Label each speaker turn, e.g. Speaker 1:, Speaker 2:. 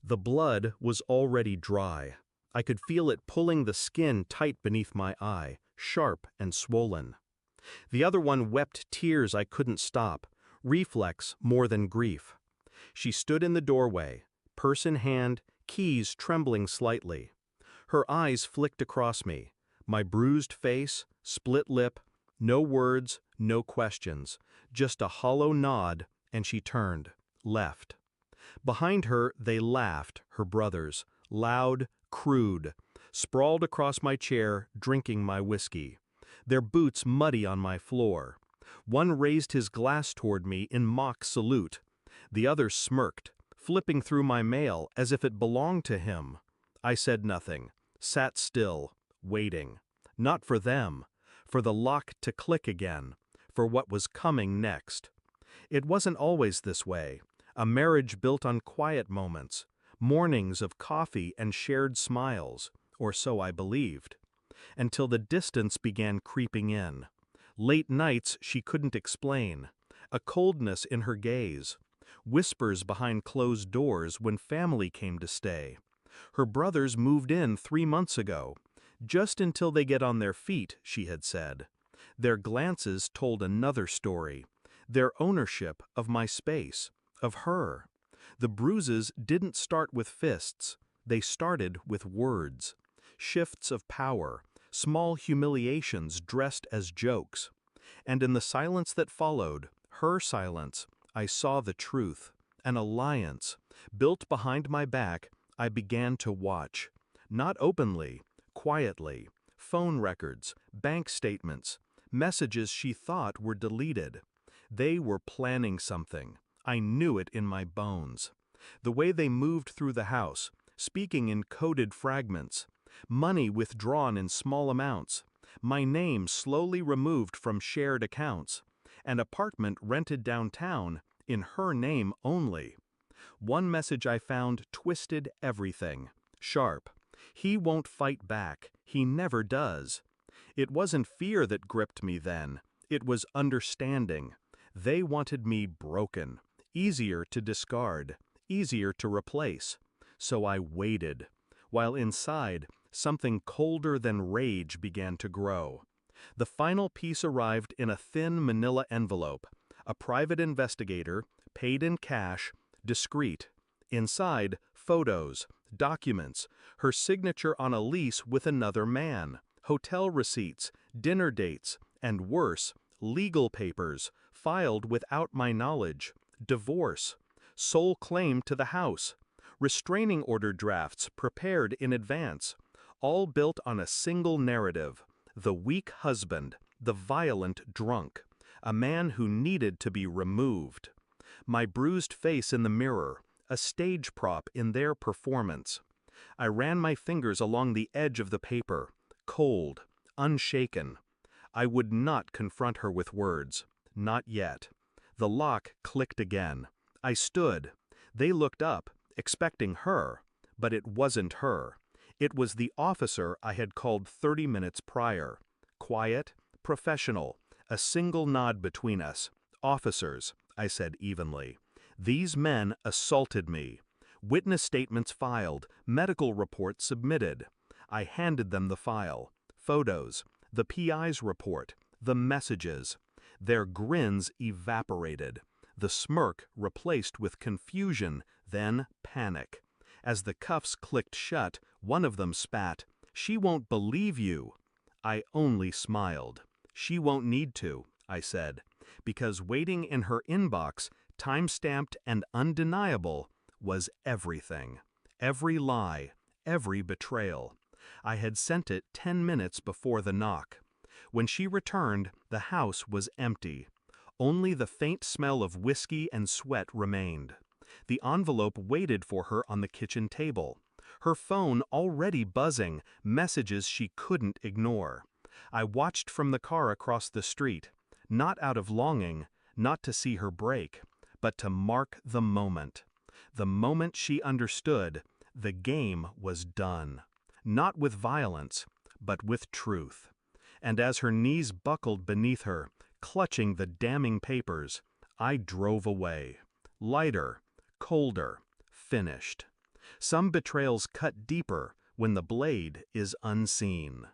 Speaker 1: The blood was already dry. I could feel it pulling the skin tight beneath my eye, sharp and swollen. The other one wept tears I couldn't stop, reflex more than grief. She stood in the doorway, purse in hand, keys trembling slightly. Her eyes flicked across me, my bruised face, split lip, no words, no questions, just a hollow nod, and she turned, left. Behind her they laughed, her brothers, loud, crude, sprawled across my chair, drinking my whiskey, their boots muddy on my floor. One raised his glass toward me in mock salute. The other smirked, flipping through my mail as if it belonged to him. I said nothing, sat still, waiting. Not for them, for the lock to click again, for what was coming next. It wasn't always this way. A marriage built on quiet moments, mornings of coffee and shared smiles, or so I believed, until the distance began creeping in. Late nights she couldn't explain, a coldness in her gaze, whispers behind closed doors when family came to stay. Her brothers moved in 3 months ago, just until they get on their feet, she had said. Their glances told another story, their ownership of my space, of her. The bruises didn't start with fists, they started with words. Shifts of power, small humiliations dressed as jokes. And in the silence that followed, her silence, I saw the truth. An alliance, built behind my back, I began to watch. Not openly, quietly. Phone records, bank statements, messages she thought were deleted. They were planning something. I knew it in my bones. The way they moved through the house, speaking in coded fragments, money withdrawn in small amounts, my name slowly removed from shared accounts, an apartment rented downtown in her name only. One message I found twisted everything. Sharp. He won't fight back. He never does. It wasn't fear that gripped me then. It was understanding. They wanted me broken. Easier to discard, easier to replace. So I waited, while inside, something colder than rage began to grow. The final piece arrived in a thin manila envelope, a private investigator, paid in cash, discreet. Inside, photos, documents, her signature on a lease with another man, hotel receipts, dinner dates, and worse, legal papers, filed without my knowledge. Divorce, sole claim to the house, restraining order drafts prepared in advance, all built on a single narrative, the weak husband, the violent drunk, a man who needed to be removed. My bruised face in the mirror, a stage prop in their performance. I ran my fingers along the edge of the paper, cold, unshaken. I would not confront her with words, not yet. The lock clicked again. I stood. They looked up, expecting her, but it wasn't her. It was the officer I had called 30 minutes prior. Quiet, professional, a single nod between us. Officers, I said evenly. These men assaulted me. Witness statements filed, medical reports submitted. I handed them the file, photos, the PI's report, the messages. Their grins evaporated. The smirk replaced with confusion, then panic. As the cuffs clicked shut, one of them spat, "She won't believe you." I only smiled. "She won't need to," I said, because waiting in her inbox, time-stamped and undeniable, was everything. Every lie, every betrayal. I had sent it 10 minutes before the knock. When she returned, the house was empty. Only the faint smell of whiskey and sweat remained. The envelope waited for her on the kitchen table. Her phone already buzzing, messages she couldn't ignore. I watched from the car across the street, not out of longing, not to see her break, but to mark the moment. The moment she understood, the game was done. Not with violence, but with truth. And as her knees buckled beneath her, clutching the damning papers, I drove away. Lighter, colder, finished. Some betrayals cut deeper when the blade is unseen.